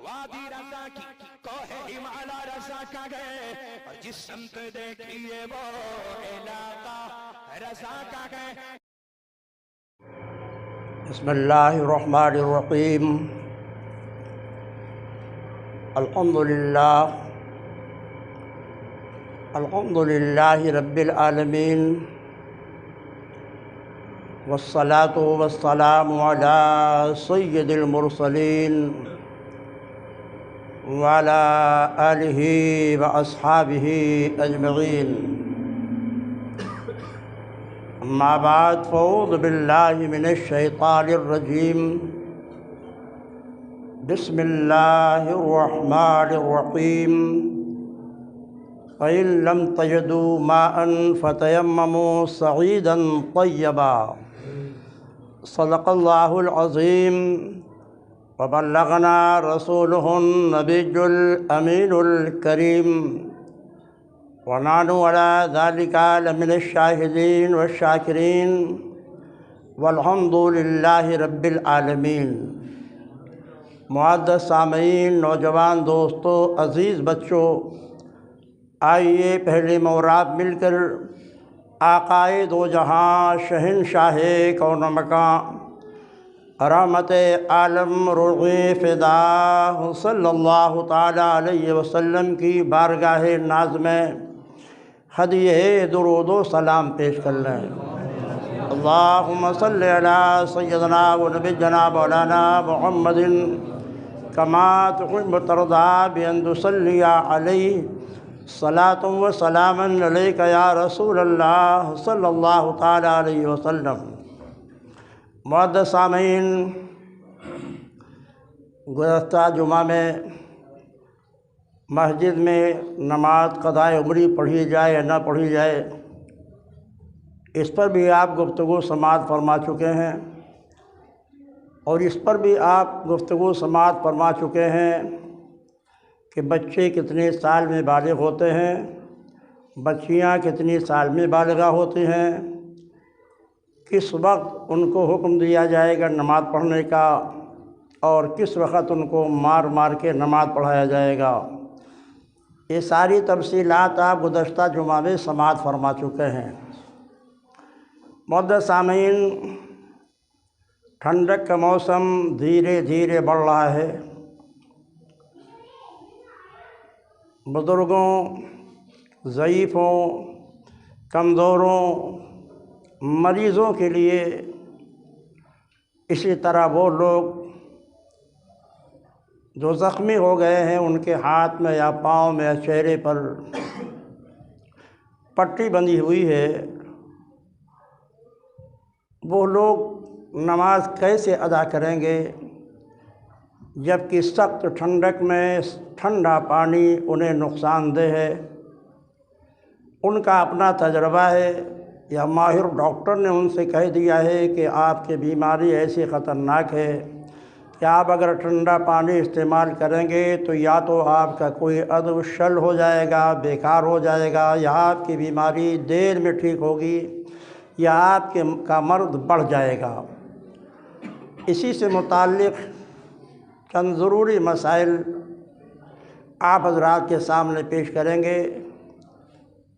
وادی رضا کی کوہ ہمالا رضا کا گئے اور جس سمت دیکھیے وہ علاقہ رضا کا گئے. بسم اللہ الرحمن الرحیم. الحمد للہ رب العالمین والصلاة والسلام علی سید المرسلین وعلی آلہ واصحابہ اجمعین. اما بعد فاعوذ باللہ من الشیطان الرجیم. بسم اللہ الرحمن الرحیم. فَإِن لَّمْ تَجِدُوا مَاءً فَتَيَمَّمُوا صَعِيدًا طَيِّبًا. صدق اللہ العظیم. وبلغنا رسوله النبی الامین الکریم. ونحن على ذلك لمن الشاہدین والشاکرین. والحمد للہ رب العالمین. معزز سامعین، نوجوان دوستو، عزیز بچوں، آئیے پہلے موراب مل کر آقائے دو جہاں، شہنشاہ کون و مکان، رحمت عالم، روح فدا صلی اللہ تعالیٰ علیہ وسلم کی بارگاہ ناز میں ہدیہ درود و سلام پیش کر لیں. اللہم صلی علی سیدنا و نبینا مولانا محمد کما تحب وترضی بأن تصلی علیہ صلاۃ و سلاما علیک یا رسول اللہ صلی اللہ تعالیٰ علیہ وسلم. معزز سامعین، گزشتہ جمعہ میں مسجد میں نماز قضائے عمری پڑھی جائے یا نہ پڑھی جائے، اس پر بھی آپ گفتگو سماعت فرما چکے ہیں، اور اس پر بھی آپ گفتگو سماعت فرما چکے ہیں کہ بچے کتنے سال میں بالغ ہوتے ہیں، بچیاں کتنی سال میں بالغہ ہوتی ہیں، کس وقت ان کو حکم دیا جائے گا نماز پڑھنے کا، اور کس وقت ان کو مار مار کے نماز پڑھایا جائے گا. یہ ساری تفصیلات آپ گزشتہ جمعہ میں سماعت فرما چکے ہیں. معزز سامعین، ٹھنڈک کا موسم دھیرے دھیرے بڑھ رہا ہے. بزرگوں، ضعیفوں، کمزوروں، مریضوں کے لیے، اسی طرح وہ لوگ جو زخمی ہو گئے ہیں، ان کے ہاتھ میں یا پاؤں میں یا چہرے پر پٹی بندھی ہوئی ہے، وہ لوگ نماز کیسے ادا کریں گے جبکہ سخت ٹھنڈک میں ٹھنڈا پانی انہیں نقصان دہ ہے؟ ان کا اپنا تجربہ ہے یا ماہر ڈاکٹر نے ان سے کہہ دیا ہے کہ آپ کی بیماری ایسی خطرناک ہے کہ آپ اگر ٹھنڈا پانی استعمال کریں گے تو یا تو آپ کا کوئی عضو شل ہو جائے گا، بیکار ہو جائے گا، یا آپ کی بیماری دیر میں ٹھیک ہوگی، یا آپ کا مرض بڑھ جائے گا. اسی سے متعلق چند ضروری مسائل آپ حضرات کے سامنے پیش کریں گے،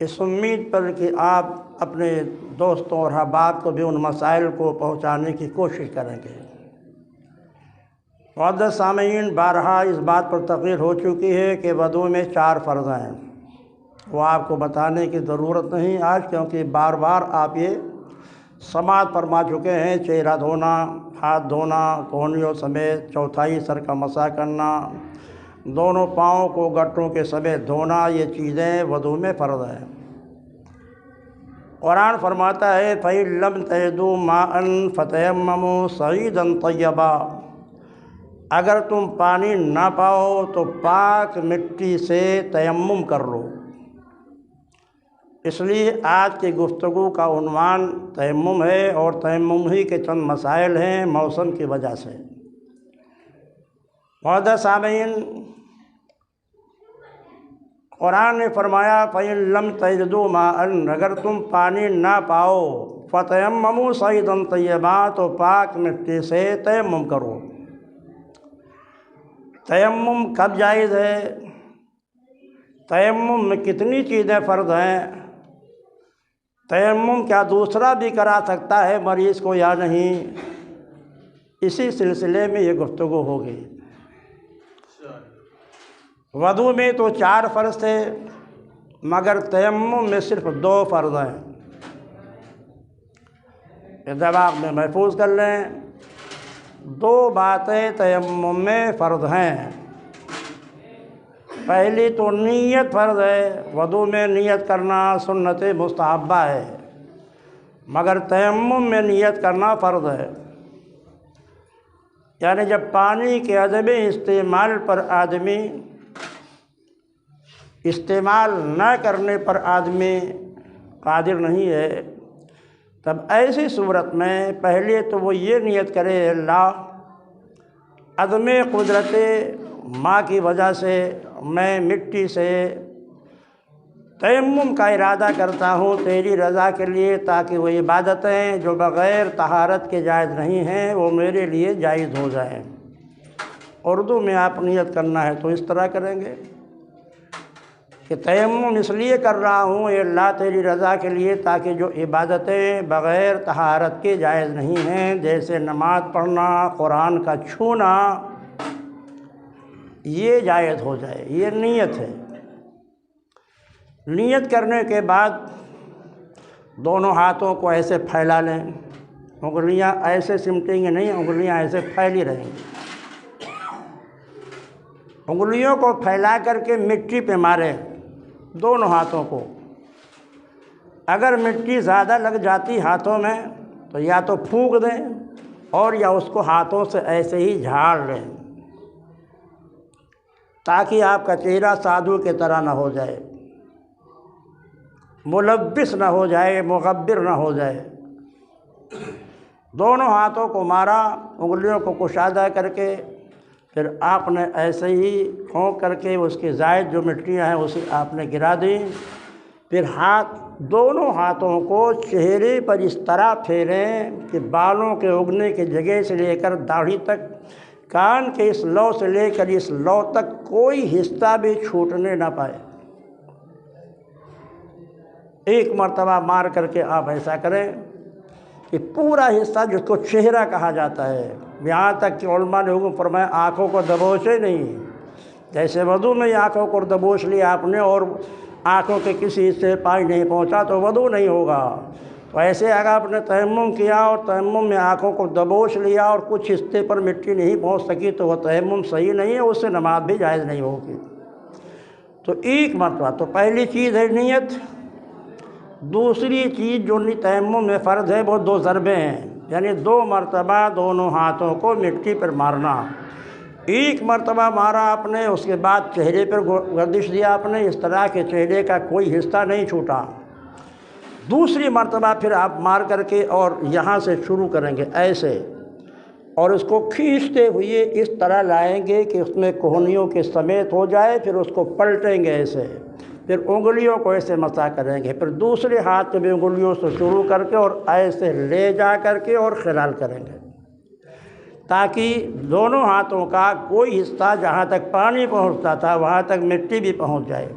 اس امید پر کہ آپ اپنے دوستوں اور احباب کو بھی ان مسائل کو پہنچانے کی کوشش کریں گے. معزز سامعین، بارہا اس بات پر تقریر ہو چکی ہے کہ وضو میں 4 فرض ہیں. وہ آپ کو بتانے کی ضرورت نہیں آج، کیونکہ بار بار آپ یہ سماعت فرما چکے ہیں. چہرہ دھونا، ہاتھ دھونا، کونیوں سمیت چوتھائی سر کا مسح کرنا، دونوں پاؤں کو گٹوں کے سمیت دھونا، یہ چیزیں وضو میں فرض ہیں. قرآن فرماتا ہے فَإِن لَّمْ تَجِدُوا مَاءً فَتَيَمَّمُوا صَعِيدًا طَيِّبًا. اگر تم پانی نہ پاؤ تو پاک مٹی سے تیمم کر لو. اس لیے آج کی گفتگو کا عنوان تیمم ہے، اور تیمم ہی کے چند مسائل ہیں موسم کی وجہ سے. معزز سامعین، قرآن نے فرمایا فَإِن لَّمْ تَجِدُوا مَاءً، اگر تم پانی نہ پاؤ، فَتَيَمَّمُوا صَعِيدًا طَيِّبًا، تو پاک مٹی سے تیمم کرو. تیمم کب جائز ہے؟ تیمم میں کتنی چیزیں فرض ہیں؟ تیمم کیا دوسرا بھی کرا سکتا ہے مریض کو یا نہیں؟ اسی سلسلے میں یہ گفتگو ہوگی۔ وضو میں تو 4 فرض تھے، مگر تیمم میں صرف 2 فرض ہیں۔ یہ دماغ میں محفوظ کر لیں، 2 باتیں تیمم میں فرض ہیں۔ پہلی تو نیت فرض ہے، وضو میں نیت کرنا سنت مستحبہ ہے، مگر تیمم میں نیت کرنا فرض ہے۔ یعنی جب پانی کے عدم استعمال پر آدمی، استعمال نہ کرنے پر آدمی قادر نہیں ہے، تب ایسی صورت میں پہلے تو وہ یہ نیت کرے، اللہ عدم قدرت ماں کی وجہ سے میں مٹی سے تیمم کا ارادہ کرتا ہوں تیری رضا کے لیے، تاکہ وہ عبادتیں جو بغیر طہارت کے جائز نہیں ہیں وہ میرے لیے جائز ہو جائیں۔ اردو میں آپ نیت کرنا ہے تو اس طرح کریں گے کہ تیمم اس لیے کر رہا ہوں اے اللہ تیری رضا کے لیے، تاکہ جو عبادتیں بغیر طہارت کے جائز نہیں ہیں، جیسے نماز پڑھنا، قرآن کا چھونا، یہ جائز ہو جائے۔ یہ نیت ہے۔ نیت کرنے کے بعد دونوں ہاتھوں کو ایسے پھیلا لیں، انگلیاں ایسے سمٹیں گے نہیں، انگلیاں ایسے پھیلی رہیں گی۔ انگلیوں کو پھیلا کر کے مٹی پہ ماریں، دونوں ہاتھوں کو۔ اگر مٹی زیادہ لگ جاتی ہاتھوں میں تو یا تو پھونک دیں اور یا اس کو ہاتھوں سے ایسے ہی جھاڑ لیں، تاکہ آپ کا چہرہ سادھو کی طرح نہ ہو جائے، ملبس نہ ہو جائے، مغبر نہ ہو جائے۔ دونوں ہاتھوں کو مارا، انگلیوں کو کشادہ کر کے، پھر آپ نے ایسے ہی پھونک کر کے اس کی زائد جو مٹیاں ہیں اسے آپ نے گرا دی۔ پھر دونوں ہاتھوں کو چہرے پر اس طرح پھیریں کہ بالوں کے اگنے کی جگہ سے لے کر داڑھی تک، کان کے اس لو سے لے کر اس لو تک کوئی حصہ بھی چھوٹنے نہ پائے۔ ایک مرتبہ مار کر کے آپ ایسا کریں کہ پورا حصہ جس کو چہرہ کہا جاتا ہے، یہاں تک کہ علماء نے حکم فرمایا آنکھوں کو دبوچے نہیں۔ جیسے وضو میں آنکھوں کو دبوچ لیا آپ نے اور آنکھوں کے کسی حصے پانی نہیں پہنچا تو وضو نہیں ہوگا۔ تو ایسے اگر آپ نے تیمم کیا اور تیمم میں آنکھوں کو دبوچ لیا اور کچھ حصے پر مٹی نہیں پہنچ سکی تو وہ تیمم صحیح نہیں ہے، اس سے نماز بھی جائز نہیں ہوگی۔ تو ایک مرتبہ تو پہلی چیز ہے نیت۔ دوسری چیز جو تیمم میں فرض ہے وہ 2 ضربیں ہیں، یعنی 2 مرتبہ دونوں ہاتھوں کو مٹی پر مارنا۔ ایک مرتبہ مارا آپ نے، اس کے بعد چہرے پر گردش دیا آپ نے، اس طرح کہ چہرے کا کوئی حصہ نہیں چھوٹا۔ دوسری مرتبہ پھر آپ مار کر کے اور یہاں سے شروع کریں گے ایسے، اور اس کو کھینچتے ہوئے اس طرح لائیں گے کہ اس میں کوہنیوں کے سمیت ہو جائے، پھر اس کو پلٹیں گے ایسے، پھر انگلیوں کو ایسے مسا کریں گے، پھر دوسرے ہاتھ میں انگلیوں سے شروع کر کے اور ایسے لے جا کر کے اور خلال کریں گے، تاکہ دونوں ہاتھوں کا کوئی حصہ جہاں تک پانی پہنچتا تھا وہاں تک مٹی بھی پہنچ جائے۔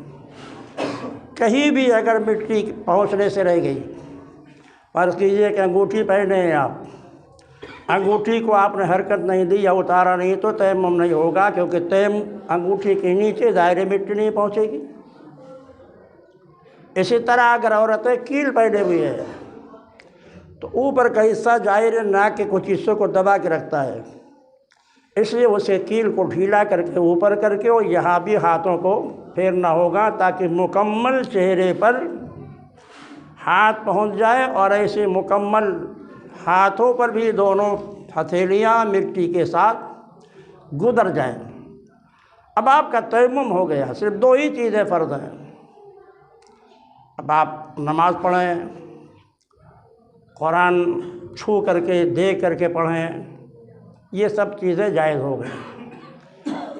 کہیں بھی اگر مٹی پہنچنے سے رہ گئی، فرض کیجئے کہ انگوٹھی پہنے ہیں آپ، انگوٹھی کو آپ نے حرکت نہیں دی یا اتارا نہیں تو تیمم نہیں ہوگا، کیونکہ انگوٹھی کے نیچے ظاہر مٹی نہیں پہنچے گی۔ اسی طرح اگر عورتیں کیل پہنے ہوئی ہے تو اوپر کا حصہ ظاہر ناک کے کچھ حصوں کو دبا کے رکھتا ہے، اس لیے اسے کیل کو ڈھیلا کر کے اوپر کر کے اور یہاں بھی ہاتھوں کو پھیرنا ہوگا تاکہ مکمل چہرے پر ہاتھ پہنچ جائے، اور ایسے مکمل ہاتھوں پر بھی دونوں ہتھیلیاں مٹی کے ساتھ گزر جائیں۔ اب آپ کا تیمم ہو گیا، صرف 2 ہی چیزیں فرض ہیں۔ اب آپ نماز پڑھیں، قرآن چھو کر کے دیکھ کر کے پڑھیں، یہ سب چیزیں جائز ہو گئی۔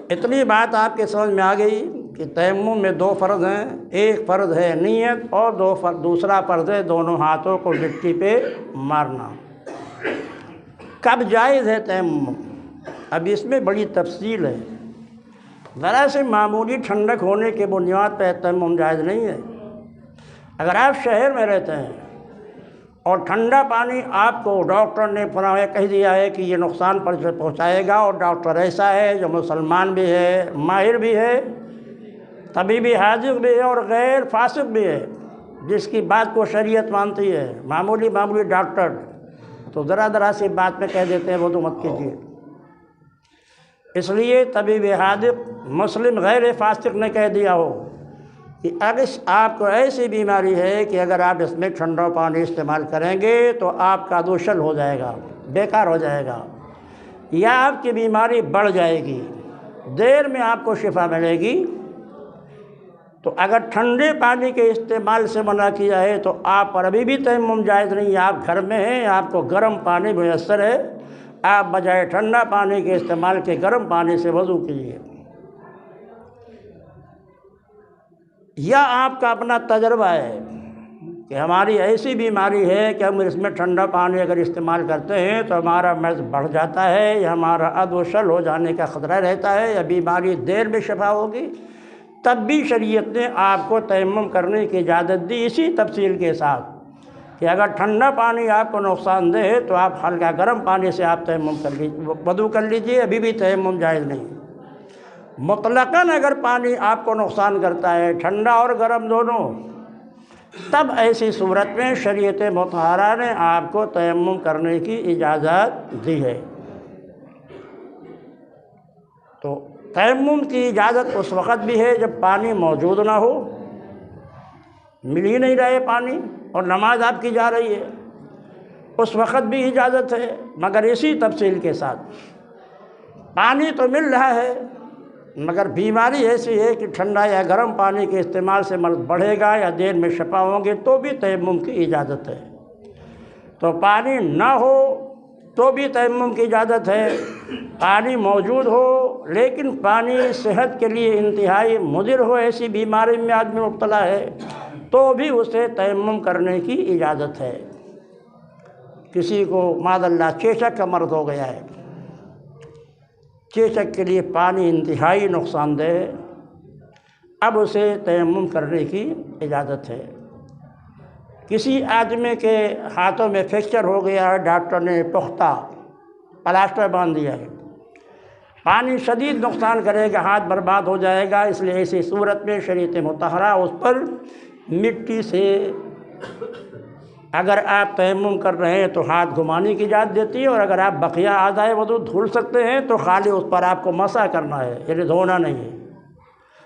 اتنی بات آپ کے سمجھ میں آ گئی کہ تیمم میں 2 فرض ہیں، ایک فرض ہے نیت اور دوسرا فرض ہے دونوں ہاتھوں کو مٹی پہ مارنا۔ کب جائز ہے تیمم؟ اب اس میں بڑی تفصیل ہے۔ ذرا سے معمولی ٹھنڈک ہونے کے بنیاد پہ تیمم جائز نہیں ہے۔ اگر آپ شہر میں رہتے ہیں اور ٹھنڈا پانی آپ کو ڈاکٹر نے کہہ دیا ہے کہ یہ نقصان پہنچائے گا، اور ڈاکٹر ایسا ہے جو مسلمان بھی ہے، ماہر بھی ہے، طبیبی حاذق بھی ہے اور غیر فاسق بھی ہے، جس کی بات کو شریعت مانتی ہے، معمولی ڈاکٹر تو ذرا سی بات میں کہہ دیتے ہیں وضو مت کیجیے۔ اس لیے طبیبی حاذق مسلم غیر فاسق نے کہہ دیا ہو کہ اگر آپ کو ایسی بیماری ہے کہ اگر آپ اس میں ٹھنڈا پانی استعمال کریں گے تو آپ کا دوشل ہو جائے گا، بیکار ہو جائے گا، یا آپ کی بیماری بڑھ جائے گی، دیر میں آپ کو شفا ملے گی، تو اگر ٹھنڈے پانی کے استعمال سے منع کیا ہے تو آپ پر ابھی بھی تیمم جائز نہیں ہے۔ آپ گھر میں ہیں، آپ کو گرم پانی میسر ہے، آپ بجائے ٹھنڈا پانی کے استعمال کے گرم پانی سے وضو کیجیے۔ یا آپ کا اپنا تجربہ ہے کہ ہماری ایسی بیماری ہے کہ ہم اس میں ٹھنڈا پانی اگر استعمال کرتے ہیں تو ہمارا مرض بڑھ جاتا ہے، یا ہمارا ادوشل ہو جانے کا خطرہ رہتا ہے، یا بیماری دیر میں شفا ہوگی، تب بھی شریعت نے آپ کو تیمم کرنے کی اجازت دی، اسی تفصیل کے ساتھ کہ اگر ٹھنڈا پانی آپ کو نقصان دہ ہے تو آپ ہلکا گرم پانی سے آپ تیمم کر لیجیے، وضو کر لیجیے، ابھی بھی تیمم جائز نہیں۔ مطلقاً اگر پانی آپ کو نقصان کرتا ہے، ٹھنڈا اور گرم دونوں، تب ایسی صورت میں شریعت مطہرہ نے آپ کو تیمم کرنے کی اجازت دی ہے۔ تو تیمم کی اجازت اس وقت بھی ہے جب پانی موجود نہ ہو، مل ہی نہیں رہے پانی اور نماز آپ کی جا رہی ہے، اس وقت بھی اجازت ہے، مگر اسی تفصیل کے ساتھ پانی تو مل رہا ہے مگر بیماری ایسی ہے کہ ٹھنڈا یا گرم پانی کے استعمال سے مرض بڑھے گا یا دیر میں شفا ہوں گے، تو بھی تیمم کی اجازت ہے۔ تو پانی نہ ہو تو بھی تیمم کی اجازت ہے، پانی موجود ہو لیکن پانی صحت کے لیے انتہائی مضر ہو، ایسی بیماری میں آدمی مبتلا ہے، تو بھی اسے تیمم کرنے کی اجازت ہے۔ کسی کو معاذ اللہ چیچک کا مرض ہو گیا ہے، چیچک کے لیے پانی انتہائی نقصان دہ ہے، اب اسے تیمم کرنے کی اجازت ہے۔ کسی آدمی کے ہاتھوں میں فریکچر ہو گیا ہے، ڈاکٹر نے پختہ پلاسٹر باندھ دیا ہے، پانی شدید نقصان کرے گا، ہاتھ برباد ہو جائے گا، اس لیے ایسی صورت میں شریعت مطہرہ اس پر مٹی سے اگر آپ تیمم کر رہے ہیں تو ہاتھ گھمانے کی اجازت دیتی ہے، اور اگر آپ بقیہ اعضائے وضو دھل سکتے ہیں تو خالی اس پر آپ کو مسح کرنا ہے، یعنی دھونا نہیں ہے۔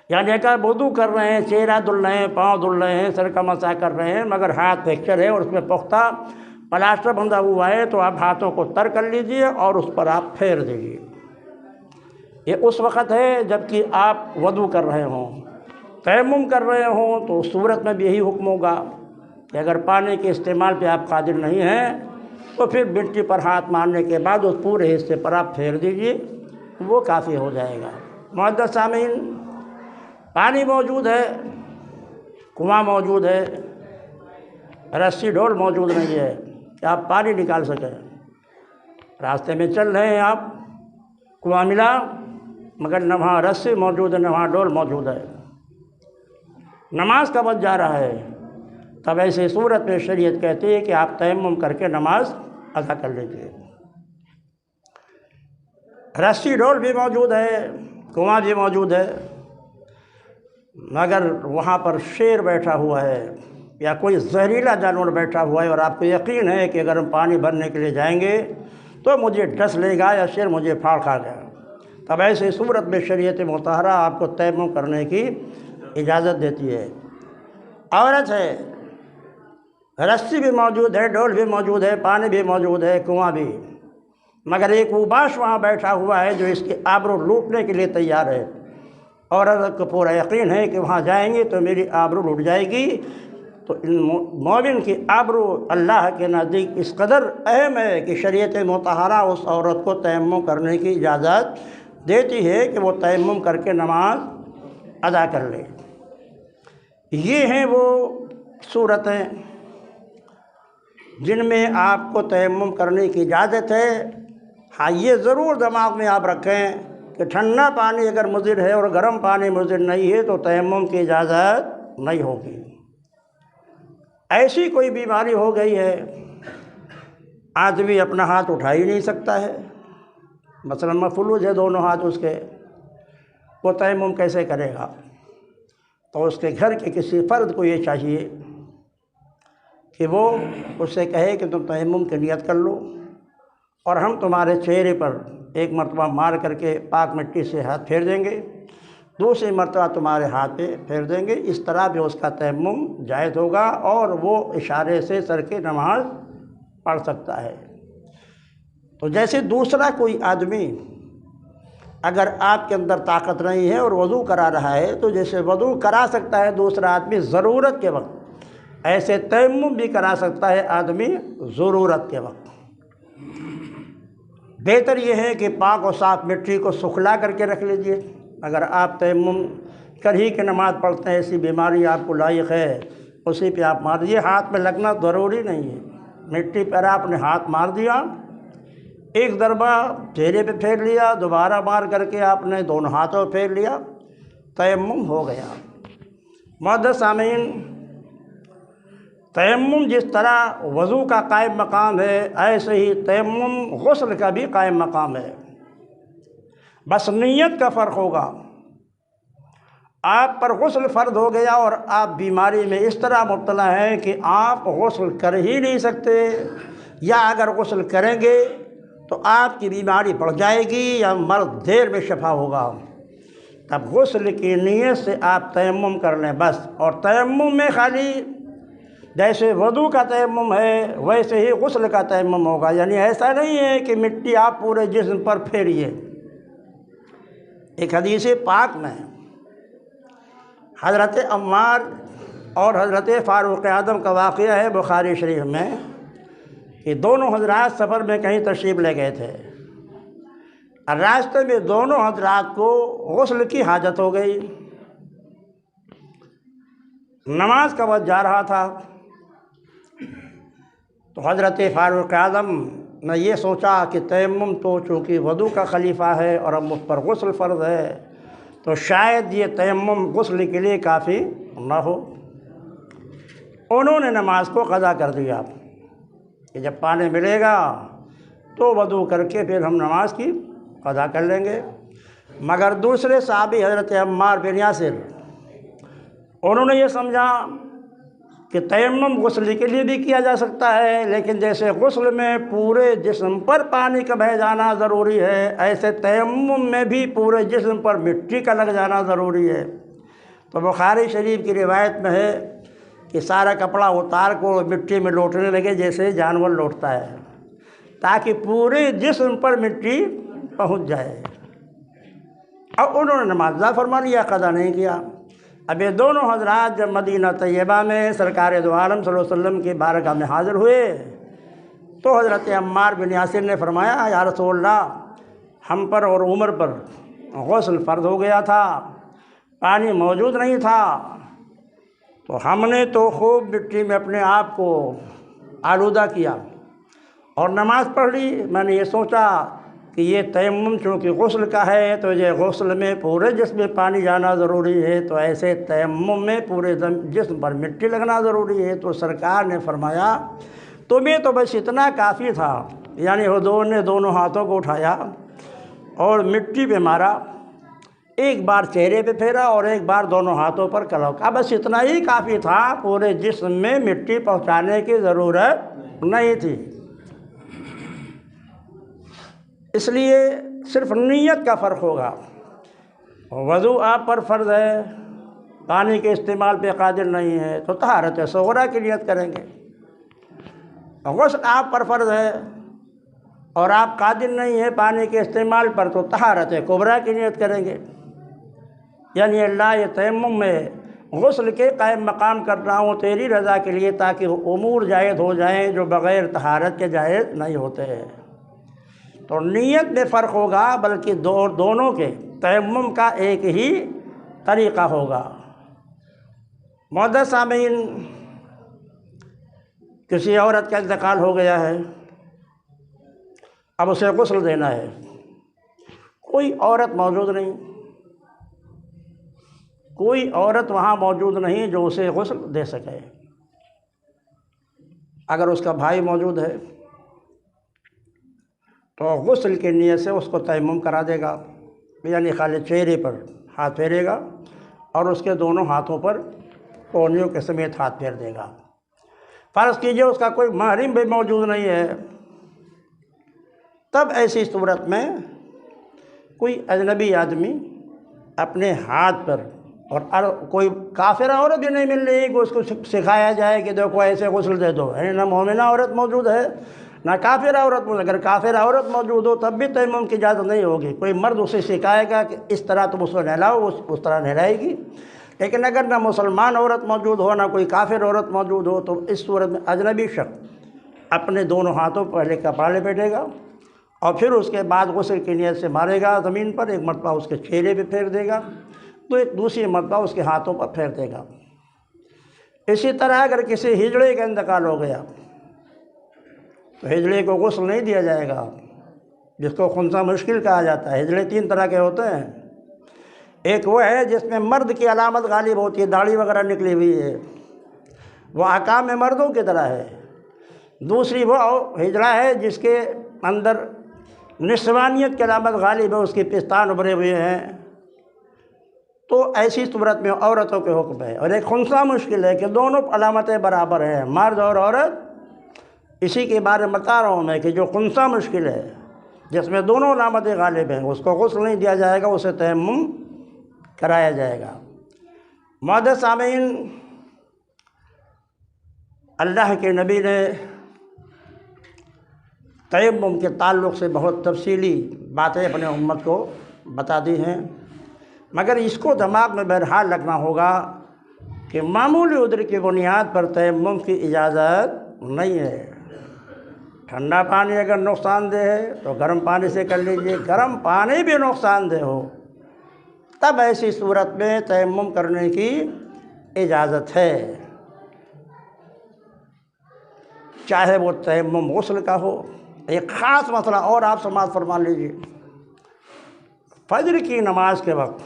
یعنی اگر وضو کر رہے ہیں، چہرہ دھل رہے ہیں، پاؤں دھل رہے ہیں، سر کا مسح کر رہے ہیں، مگر ہاتھ فریکچر ہے اور اس میں پختہ پلاسٹر بندھا ہوا ہے، تو آپ ہاتھوں کو تر کر لیجئے اور اس پر آپ پھیر دیجئے۔ یہ اس وقت ہے جب کہ آپ وضو کر رہے ہوں، تیمم کر رہے ہوں، تو اس صورت میں بھی یہی حکم ہوگا کہ اگر پانی کے استعمال پہ آپ قادر نہیں ہیں تو پھر مٹی پر ہاتھ مارنے کے بعد اس پورے حصے پر آپ پھیر دیجئے، وہ کافی ہو جائے گا۔ معزز سامعین، پانی موجود ہے، کنواں موجود ہے، رسی ڈول موجود نہیں ہے کہ آپ پانی نکال سکیں، راستے میں چل رہے ہیں آپ، کنواں ملا مگر نہ وہاں رسی موجود ہے نہ وہاں ڈول موجود ہے، نماز کا وقت جا رہا ہے، تب ایسی صورت میں شریعت کہتی ہے کہ آپ تیمم کر کے نماز ادا کر لیجیے۔ رسی ڈول بھی موجود ہے، کنواں بھی موجود ہے، مگر وہاں پر شیر بیٹھا ہوا ہے یا کوئی زہریلا جانور بیٹھا ہوا ہے اور آپ کو یقین ہے کہ اگر ہم پانی بھرنے کے لیے جائیں گے تو مجھے ڈس لے گا یا شیر مجھے پھاڑ کھا گا، تب ایسی صورت میں شریعت مطہرہ آپ کو تیمم کرنے کی اجازت دیتی ہے۔ عورت ہے، رسی بھی موجود ہے، ڈول بھی موجود ہے، پانی بھی موجود ہے، کنواں بھی، مگر ایک اوباش وہاں بیٹھا ہوا ہے جو اس کی آبرو لوٹنے کے لیے تیار ہے، اور عورت کو پورا یقین ہے کہ وہاں جائیں گے تو میری آبرو لوٹ جائے گی۔ تو مومن کی آبرو اللہ کے نزدیک اس قدر اہم ہے کہ شریعت مطہرہ اس عورت کو تیمم کرنے کی اجازت دیتی ہے کہ وہ تیمم کر کے نماز ادا کر لے۔ یہ ہیں وہ صورتیں جن میں آپ کو تیمم کرنے کی اجازت ہے۔ ہاں، یہ ضرور دماغ میں آپ رکھیں کہ ٹھنڈا پانی اگر مضر ہے اور گرم پانی مضر نہیں ہے تو تیمم کی اجازت نہیں ہوگی۔ ایسی کوئی بیماری ہو گئی ہے آدمی اپنا ہاتھ اٹھا ہی نہیں سکتا ہے، مثلا مفلوج ہے دونوں ہاتھ اس کے، وہ تیمم کیسے کرے گا؟ تو اس کے گھر کے کسی فرد کو یہ چاہیے کہ وہ اس سے کہے کہ تم تیمم کی نیت کر لو اور ہم تمہارے چہرے پر ایک مرتبہ مار کر کے پاک مٹی سے ہاتھ پھیر دیں گے، دوسری مرتبہ تمہارے ہاتھ پہ پھیر دیں گے، اس طرح بھی اس کا تیمم جائز ہوگا اور وہ اشارے سے سر کے نماز پڑھ سکتا ہے۔ تو جیسے دوسرا کوئی آدمی اگر آپ کے اندر طاقت نہیں ہے اور وضو کرا رہا ہے تو جیسے وضو کرا سکتا ہے دوسرا آدمی ضرورت کے وقت، ایسے تیمم بھی کرا سکتا ہے آدمی ضرورت کے وقت۔ بہتر یہ ہے کہ پاک و صاف مٹی کو سکھلا کر کے رکھ لیجئے۔ اگر آپ تیمم کر ہی کے نماز پڑھتے ہیں، ایسی بیماری آپ کو لاحق ہے، اسی پہ آپ مار دیجیے، ہاتھ میں لگنا ضروری نہیں ہے، مٹی پر آپ نے ہاتھ مار دیا، ایک ضربہ چہرے پہ پھیر لیا، دوبارہ مار کر کے آپ نے دونوں ہاتھوں پھیر لیا، تیمم ہو گیا۔ معزز سامعین، تیمم جس طرح وضو کا قائم مقام ہے، ایسے ہی تیمم غسل کا بھی قائم مقام ہے، بس نیت کا فرق ہوگا۔ آپ پر غسل فرض ہو گیا اور آپ بیماری میں اس طرح مبتلا ہیں کہ آپ غسل کر ہی نہیں سکتے، یا اگر غسل کریں گے تو آپ کی بیماری بڑھ جائے گی یا مرض دیر میں شفا ہوگا، تب غسل کی نیت سے آپ تیمم کر لیں بس۔ اور تیمم میں خالی جیسے وضو کا تیمم ہے ویسے ہی غسل کا تیمم ہوگا، یعنی ایسا نہیں ہے کہ مٹی آپ پورے جسم پر پھیریے۔ ایک حدیث پاک میں حضرت عمار اور حضرت فاروق اعظم کا واقعہ ہے بخاری شریف میں کہ دونوں حضرات سفر میں کہیں تشریف لے گئے تھے، اور راستے میں دونوں حضرات کو غسل کی حاجت ہو گئی، نماز کا وقت جا رہا تھا، تو حضرت فاروق اعظم نے یہ سوچا کہ تیمم تو چونکہ وضو کا خلیفہ ہے اور اب مجھ پر غسل فرض ہے تو شاید یہ تیمم غسل کے لیے کافی نہ ہو۔ انہوں نے نماز کو قضا کر دیا کہ جب پانی ملے گا تو وضو کر کے پھر ہم نماز کی قضا کر لیں گے۔ مگر دوسرے صحابی حضرت عمار بن یاسر، انہوں نے یہ سمجھا کہ تیمم غسل کے لیے بھی کیا جا سکتا ہے، لیکن جیسے غسل میں پورے جسم پر پانی کا بہہ جانا ضروری ہے، ایسے تیمم میں بھی پورے جسم پر مٹی کا لگ جانا ضروری ہے۔ تو بخاری شریف کی روایت میں ہے کہ سارا کپڑا اتار کو مٹی میں لوٹنے لگے جیسے جانور لوٹتا ہے، تاکہ پورے جسم پر مٹی پہنچ جائے۔ اب انہوں نے نماز ادا فرما لیا، قضا نہیں کیا۔ اب یہ دونوں حضرات جب مدینہ طیبہ میں سرکار دو عالم صلی اللہ علیہ وسلم کی بارگاہ میں حاضر ہوئے تو حضرت عمار بن یاسر نے فرمایا، یا رسول اللہ، ہم پر اور عمر پر غسل فرض ہو گیا تھا، پانی موجود نہیں تھا، تو ہم نے تو خوب مٹی میں اپنے آپ کو آلودہ کیا اور نماز پڑھ لی۔ میں نے یہ سوچا کہ یہ تیمم چونکہ غسل کا ہے تو یہ غسل میں پورے جسم میں پانی جانا ضروری ہے، تو ایسے تیمم میں پورے جسم پر مٹی لگنا ضروری ہے۔ تو سرکار نے فرمایا تمہیں تو بس اتنا کافی تھا، یعنی حضور نے دونوں ہاتھوں کو اٹھایا اور مٹی پہ مارا، ایک بار چہرے پہ پھیرا اور ایک بار دونوں ہاتھوں پر کلو کا، بس اتنا ہی کافی تھا، پورے جسم میں مٹی پہنچانے کی ضرورت نہیں تھی۔ اس لیے صرف نیت کا فرق ہوگا۔ وضو آپ پر فرض ہے، پانی کے استعمال پہ قادر نہیں ہے تو طہارت صغریٰ کی نیت کریں گے۔ غسل آپ پر فرض ہے اور آپ قادر نہیں ہیں پانی کے استعمال پر تو طہارت کبریٰ کی نیت کریں گے، یعنی اللہ یہ تیمم میں غسل کے قائم مقام کر رہا ہوں تیری رضا کے لیے، تاکہ امور جائز ہو جائیں جو بغیر طہارت کے جائز نہیں ہوتے ہیں۔ تو نیت میں فرق ہوگا، بلکہ دونوں کے تیمم کا ایک ہی طریقہ ہوگا۔ معزز سامعین، کسی عورت کا انتقال ہو گیا ہے، اب اسے غسل دینا ہے۔ کوئی عورت موجود نہیں، کوئی عورت وہاں موجود نہیں جو اسے غسل دے سکے۔ اگر اس کا بھائی موجود ہے تو غسل کی نیت سے اس کو تیمم کرا دے گا، یعنی خالی چہرے پر ہاتھ پھیرے گا اور اس کے دونوں ہاتھوں پر کونیوں کے سمیت ہاتھ پھیر دے گا۔ فرض کیجئے اس کا کوئی محرم بھی موجود نہیں ہے، تب ایسی صورت میں کوئی اجنبی آدمی اپنے ہاتھ پر، اور کوئی کافرہ عورت بھی نہیں مل رہی کہ اس کو سکھایا جائے کہ دیکھو ایسے غسل دے دو، نہ مومنہ عورت موجود ہے نہ کافرہ عورت موجود۔ اگر کافرہ عورت موجود ہو تب بھی تیمم کی اجازت نہیں ہوگی، کوئی مرد اسے سکھائے گا کہ اس طرح تم اس کو نہلاؤ، اس طرح نہلائے گی۔ لیکن اگر نہ مسلمان عورت موجود ہو نہ کوئی کافر عورت موجود ہو تو اس صورت میں اجنبی شخص اپنے دونوں ہاتھوں پر پہلے کپڑا لپیٹے گا اور پھر اس کے بعد غسل کی نیت سے مارے گا زمین پر، ایک مرتبہ اس کے چہرے پہ پھیر دے گا تو ایک دوسری مرتبہ اس کے ہاتھوں پر پھیر دے گا۔ اسی طرح اگر کسی ہجڑے کا انتقال ہو گیا تو ہجڑے کو غسل نہیں دیا جائے گا، جس کو خنثی مشکل کہا جاتا ہے۔ ہجڑے 3 طرح کے ہوتے ہیں، ایک وہ ہے جس میں مرد کی علامت غالب ہوتی ہے، داڑھی وغیرہ نکلی ہوئی ہے، وہ احکام میں مردوں کی طرح ہے۔ دوسری وہ ہجڑا ہے جس کے اندر نسوانیت کی علامت غالب ہے، اس کے پستان ابھرے ہوئے ہیں، تو ایسی صورت میں عورتوں کے حکم ہے۔ اور ایک خنثی مشکل ہے کہ دونوں علامتیں برابر ہیں، مرد اور عورت۔ اسی کے بارے میں بتا رہا ہوں میں کہ جو خنثی مشکل ہے جس میں دونوں علامتیں غالب ہیں، اس کو غسل نہیں دیا جائے گا، اسے تیمم کرایا جائے گا۔ معزز سامعین، اللہ کے نبی نے تیمم کے تعلق سے بہت تفصیلی باتیں اپنے امت کو بتا دی ہیں، مگر اس کو دماغ میں بہرحال رکھنا ہوگا کہ معمولی عذر کی بنیاد پر تیمم کی اجازت نہیں ہے۔ ٹھنڈا پانی اگر نقصان دہ ہے تو گرم پانی سے کر لیجئے، گرم پانی بھی نقصان دہ ہو تب ایسی صورت میں تیمم کرنے کی اجازت ہے، چاہے وہ تیمم غسل کا ہو۔ ایک خاص مسئلہ اور آپ سماعت فرما لیجئے، فجر کی نماز کے وقت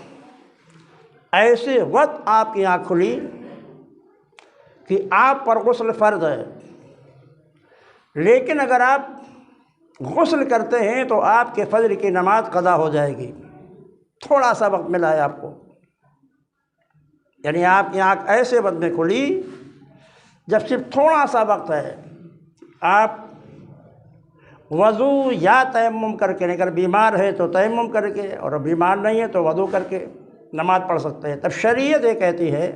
ایسے وقت آپ کی آنکھ کھلی کہ آپ پر غسل فرض ہے، لیکن اگر آپ غسل کرتے ہیں تو آپ کے فجر کی نماز قضا ہو جائے گی۔ تھوڑا سا وقت ملا ہے آپ کو، یعنی آپ کی آنکھ ایسے وقت میں کھلی جب صرف تھوڑا سا وقت ہے، آپ وضو یا تیمم کر کے، اگر بیمار ہے تو تیمم کر کے، اور بیمار نہیں ہے تو وضو کر کے نماز پڑھ سکتے ہیں۔ تب شریعت یہ کہتی ہے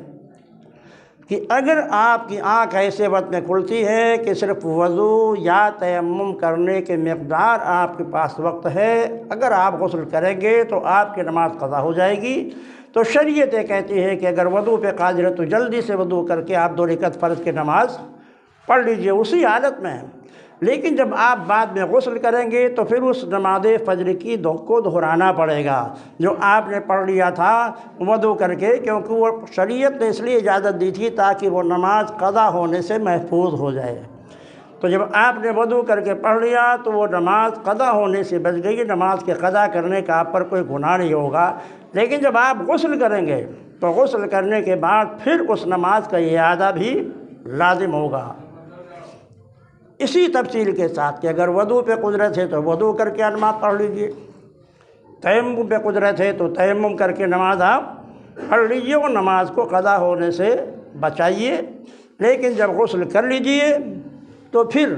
کہ اگر آپ کی آنکھ ایسے وقت میں کھلتی ہے کہ صرف وضو یا تیمم کرنے کے مقدار آپ کے پاس وقت ہے، اگر آپ غسل کریں گے تو آپ کی نماز قضا ہو جائے گی، تو شریعت یہ کہتی ہے کہ اگر وضو پہ قادر ہے تو جلدی سے وضو کر کے آپ 2 رکعت فرض کی نماز پڑھ لیجئے اسی حالت میں۔ لیکن جب آپ بعد میں غسل کریں گے تو پھر اس نماز فجر کی کو دہرانا پڑے گا جو آپ نے پڑھ لیا تھا وضو کر کے، کیونکہ وہ شریعت نے اس لیے اجازت دی تھی تاکہ وہ نماز قضا ہونے سے محفوظ ہو جائے۔ تو جب آپ نے وضو کر کے پڑھ لیا تو وہ نماز قضا ہونے سے بچ گئی، نماز کے قضا کرنے کا آپ پر کوئی گناہ نہیں ہوگا۔ لیکن جب آپ غسل کریں گے تو غسل کرنے کے بعد پھر اس نماز کا اعادہ بھی لازم ہوگا، اسی تفصیل کے ساتھ کہ اگر وضو پہ قدرت ہے تو وضو کر کے نماز پڑھ لیجئے، تیمم پہ قدرت ہے تو تیمم کر کے نماز آپ پڑھ لیجئے، وہ نماز کو قضا ہونے سے بچائیے۔ لیکن جب غسل کر لیجئے تو پھر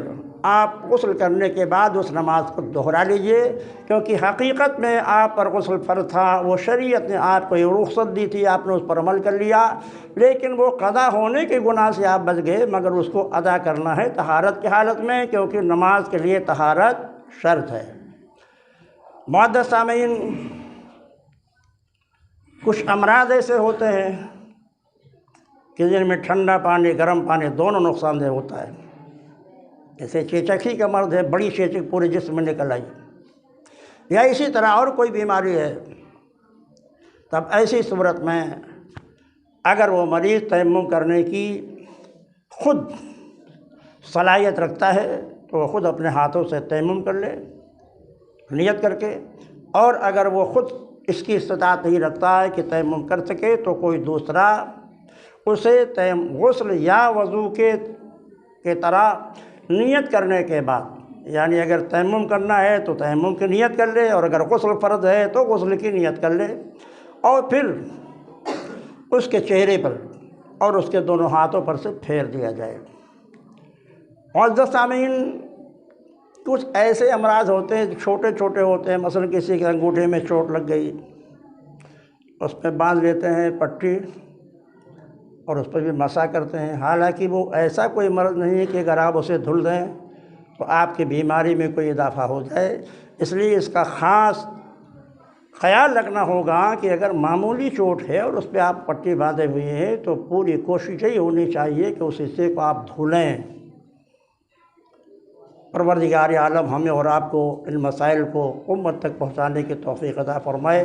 آپ غسل کرنے کے بعد اس نماز کو دہرا لیجئے، کیونکہ حقیقت میں آپ پر غسل فرض تھا، وہ شریعت نے آپ کو یہ رخصت دی تھی، آپ نے اس پر عمل کر لیا، لیکن وہ قضا ہونے کے گناہ سے آپ بچ گئے، مگر اس کو ادا کرنا ہے طہارت کی حالت میں، کیونکہ نماز کے لیے طہارت شرط ہے۔ معزز سامعین، کچھ امراض ایسے ہوتے ہیں کہ جن میں ٹھنڈا پانی گرم پانی دونوں نقصان دہ ہوتا ہے، جیسے چیچک کا مرض ہے، بڑی چیچک پورے جسم میں نکل آئی، یا اسی طرح اور کوئی بیماری ہے، تب ایسی صورت میں اگر وہ مریض تیمم کرنے کی خود صلاحیت رکھتا ہے تو وہ خود اپنے ہاتھوں سے تیمم کر لے نیت کر کے، اور اگر وہ خود اس کی استطاعت نہیں رکھتا ہے کہ تیمم کر سکے تو کوئی دوسرا اسے غسل یا وضو کے طرح نیت کرنے کے بعد، یعنی اگر تیمم کرنا ہے تو تیمم کی نیت کر لے، اور اگر غسل فرض ہے تو غسل کی نیت کر لے، اور پھر اس کے چہرے پر اور اس کے دونوں ہاتھوں پر سے پھیر دیا جائے۔ معزز سامعین، کچھ ایسے امراض ہوتے ہیں جو چھوٹے چھوٹے ہوتے ہیں، مثلا کسی کے انگوٹھے میں چوٹ لگ گئی، اس پہ باندھ لیتے ہیں پٹی اور اس پر بھی مسح کرتے ہیں، حالانکہ وہ ایسا کوئی مرض نہیں ہے کہ اگر آپ اسے دھل دیں تو آپ کی بیماری میں کوئی اضافہ ہو جائے۔ اس لیے اس کا خاص خیال رکھنا ہوگا کہ اگر معمولی چوٹ ہے اور اس پہ آپ پٹی باندھے ہوئے ہیں تو پوری کوشش یہی ہونی چاہیے کہ اس حصے کو آپ دھلیں۔ پروردگار عالم ہمیں اور آپ کو ان مسائل کو امت تک پہنچانے کی توفیق عطا فرمائے۔